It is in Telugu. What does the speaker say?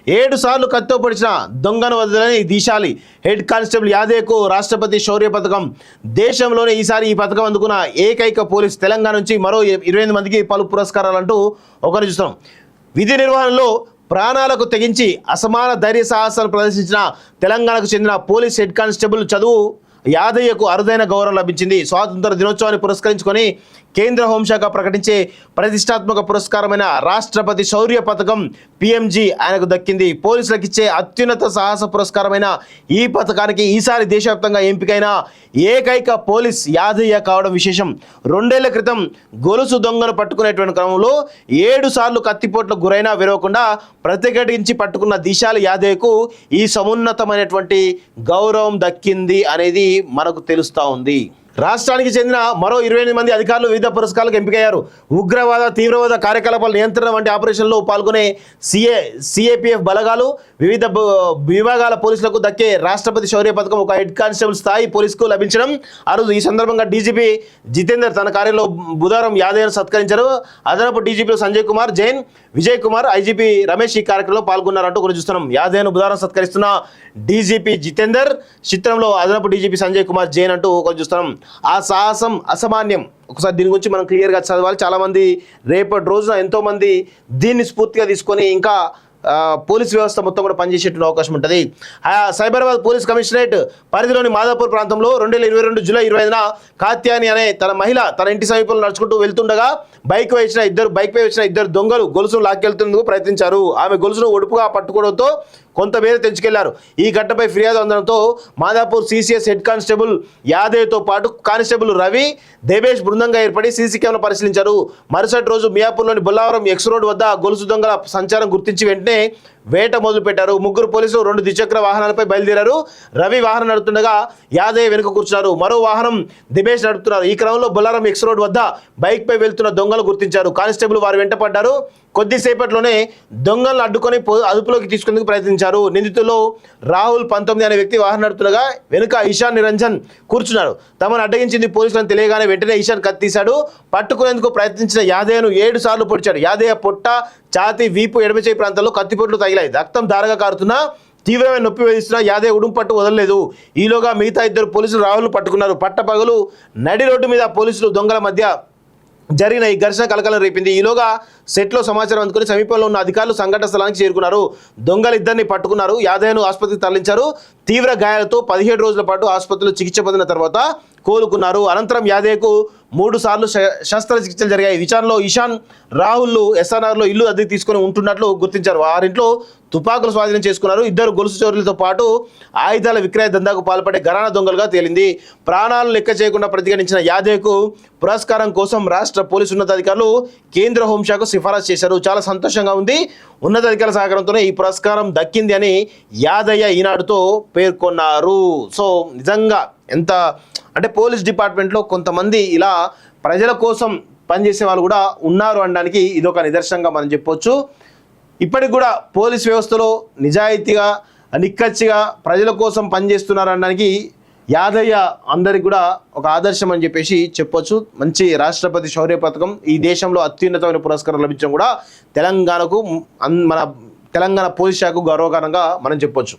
7 సార్లు కత్తితో పొడిచిన దొంగను వదలని దీశాలి. హెడ్ కానిస్టేబుల్ యాదయ్యకు రాష్ట్రపతి శౌర్య పథకం. దేశంలోనే ఈసారి ఈ పథకం అందుకున్న ఏకైక పోలీస్. తెలంగాణ నుంచి మరో 28 మందికి పలు పురస్కారాలు అంటూ ఒకరిని చూస్తున్నాం. విధి నిర్వహణలో ప్రాణాలకు తెగించి అసమాన ధైర్య సాహసాలు ప్రదర్శించిన తెలంగాణకు చెందిన పోలీస్ హెడ్ కానిస్టేబుల్ చదువు యాదయ్యకు అరుదైన గౌరవం లభించింది. స్వాతంత్ర దినోత్సవాన్ని పురస్కరించుకొని కేంద్ర హోంశాఖ ప్రకటించే ప్రతిష్టాత్మక పురస్కారమైన రాష్ట్రపతి శౌర్య పథకం పిఎంజీ ఆయనకు దక్కింది. పోలీసులకు ఇచ్చే అత్యున్నత సాహస పురస్కారమైన ఈ పథకానికి ఈసారి దేశవ్యాప్తంగా ఎంపికైన ఏకైక పోలీస్ యాదయ్య కావడం విశేషం. 2 ఏళ్ల క్రితం గొలుసు దొంగను పట్టుకునేటువంటి క్రమంలో 7 సార్లు కత్తిపోట్లకు గురైనా విరవకుండా ప్రతిఘటించి పట్టుకున్న దిశాలి యాదయ్యకు ఈ సమున్నతమైనటువంటి గౌరవం దక్కింది అనేది మనకు తెలుస్తూ ఉంది. రాష్ట్రానికి చెందిన మరో 28 మంది అధికారులు వివిధ పురస్కారాలకు ఎంపికయ్యారు. ఉగ్రవాద తీవ్రవాద కార్యకలాపాల నియంత్రణ వంటి ఆపరేషన్లో పాల్గొనే సిఏపిఎఫ్ బలగాలు వివిధ విభాగాల పోలీసులకు దక్కే రాష్ట్రపతి శౌర్య పథకం ఒక హెడ్ కానిస్టేబుల్ స్థాయి పోలీసుకు లభించడం అరుదు. ఈ సందర్భంగా డీజీపీ జితేందర్ తన కార్యంలో బుధవారం యాదయ్యను సత్కరించారు. అదనపు డీజీపీలు సంజయ్ కుమార్ జైన్, విజయ్ కుమార్, ఐజీపీ రమేష్ ఈ కార్యక్రమంలో పాల్గొన్నారంటూ కూడా చూస్తున్నాం. యాదయ్యను బుధవారం సత్కరిస్తున్న డీజీపీ జితేందర్, చిత్రంలో అదనపు డీజీపీ సంజయ్ కుమార్ జైన్ అంటూ ఒకటి చూస్తున్నాం. ఆ సాహసం అసామాన్యం. ఒకసారి దీని గురించి మనం క్లియర్గా చదవాలి. చాలామంది రేపటి రోజున ఎంతోమంది దీన్ని స్ఫూర్తిగా తీసుకొని ఇంకా పోలీస్ వ్యవస్థ మొత్తం కూడా పనిచేసేటువంటి అవకాశం ఉంటుంది. సైబరాబాద్ పోలీస్ కమిషనరేట్ పరిధిలోని మాదాపూర్ ప్రాంతంలో 2022 జూలై 25న కాత్యాని అనే తన మహిళ తన ఇంటి సమీపంలో నడుచుకుంటూ వెళ్తుండగా బైక్పై వచ్చిన ఇద్దరు దొంగలు గొలుసును లాక్కెళ్తుందుకు ప్రయత్నించారు. ఆమె గొలుసును ఒడుపుగా పట్టుకోవడంతో కొంతమేర తెంచుకెళ్లారు. ఈ ఘటనపై ఫిర్యాదు అందడంతో మాదాపూర్ సిసిఎస్ హెడ్ కానిస్టేబుల్ యాదయ్తో పాటు కానిస్టేబుల్ రవి, దేవేష్ బృందంగా ఏర్పడి సీసీ కెమెరా పరిశీలించారు. మరుసటి రోజు మియాపూర్లోని బొల్లావరం ఎక్స్ రోడ్ వద్ద గొలుసు దొంగల సంచారం గుర్తించి వెంటనే వేట మొదలుపెట్టారు. 3 పోలీసులు 2 ద్విచక్ర వాహనాలపై బయలుదేరారు. రవి వాహనం నడుపుతుండగా యాదయ్య వెనుక కూర్చున్నారు. మరో వాహనం దిబేష్ నడుపుతున్నారు. ఈ క్రమంలో బొల్లారం ఎక్స్ రోడ్ వద్ద బైక్పై వెళ్తున్న దొంగలు గుర్తించారు. కానిస్టేబుల్ వారు వెంట పడ్డారు. కొద్దిసేపట్లోనే దొంగలను అడ్డుకొని అదుపులోకి తీసుకునేందుకు ప్రయత్నించారు. నిందితుల్లో రాహుల్ 19 అనే వ్యక్తి వాహనం నడుపుతుండగా వెనుక ఇషాన్ నిరంజన్ కూర్చున్నారు. తమను అడ్డగించింది పోలీసులను తెలియగానే వెంటనే ఇషాన్ కత్తి తీశాడు. పట్టుకునేందుకు ప్రయత్నించిన యాదయ్యను 7 సార్లు పొడిచాడు. యాదయ్య పొట్ట, ఛాతి, వీపు, ఎడమచేయి ప్రాంతాల్లో కత్తిపోట్లు తగిలాయి. రక్తం ధారగా కారుతున్నా తీవ్రమైన నొప్పి వేధిస్తున్న యాదయ్య ఉడుం పట్టు వదలలేదు. ఈలోగా మిగతా 2 పోలీసులు రాహుల్ను పట్టుకున్నారు. పట్టపగలు నడి రోడ్డు మీద పోలీసులు దొంగల మధ్య జరిగిన ఈ ఘర్షణ కలకలం రేపింది. ఈలోగా సెట్లో సమాచారం అందుకుని సమీపంలో ఉన్న అధికారులు సంఘటన స్థలానికి చేరుకున్నారు. దొంగలిద్దరిని పట్టుకున్నారు. యాదయ్యను ఆసుపత్రికి తరలించారు. తీవ్ర గాయాలతో 17 రోజుల పాటు ఆసుపత్రిలో చికిత్స పొందిన తర్వాత కోలుకున్నారు. అనంతరం యాదయ్యకు 3 సార్లు శస్త్రచికిత్సలు జరిగాయి. విచారణలో ఇషాన్, రాహుల్ ఎస్ఆర్ఆర్లో ఇల్లు అద్దెకు తీసుకుని ఉంటున్నట్లు గుర్తించారు. వారింట్లో తుపాకులు స్వాధీనం చేసుకున్నారు. 2 గొలుసు చోరులతో పాటు ఆయుధాల విక్రయ దందాకు పాల్పడే ఘరానా దొంగలుగా తేలింది. ప్రాణాలను లెక్క చేయకుండా ప్రతిఘటించిన యాదయ్యకు పురస్కారం కోసం రాష్ట్ర పోలీసు ఉన్నతాధికారులు కేంద్ర హోంశాఖకు సిఫారసు చేశారు. చాలా సంతోషంగా ఉంది. ఉన్నతాధికారుల సహకారంతోనే ఈ పురస్కారం దక్కింది అని యాదయ్య ఈనాడుతో పేర్కొన్నారు. సో నిజంగా ఎంత అంటే పోలీస్ డిపార్ట్మెంట్లో కొంతమంది ఇలా ప్రజల కోసం పనిచేసే వాళ్ళు కూడా ఉన్నారు అనడానికి ఇదొక నిదర్శనంగా మనం చెప్పొచ్చు. ఇప్పటికి కూడా పోలీస్ వ్యవస్థలో నిజాయితీగా నిక్కచ్చిగా ప్రజల కోసం పనిచేస్తున్నారు అనడానికి యాదయ్య అందరికి కూడా ఒక ఆదర్శం అని చెప్పేసి చెప్పొచ్చు. మంచి రాష్ట్రపతి శౌర్య పథకం ఈ దేశంలో అత్యున్నతమైన పురస్కారం లభించడం కూడా తెలంగాణకు మన తెలంగాణ పోలీస్ శాఖకు గౌరవకారణంగా మనం చెప్పొచ్చు.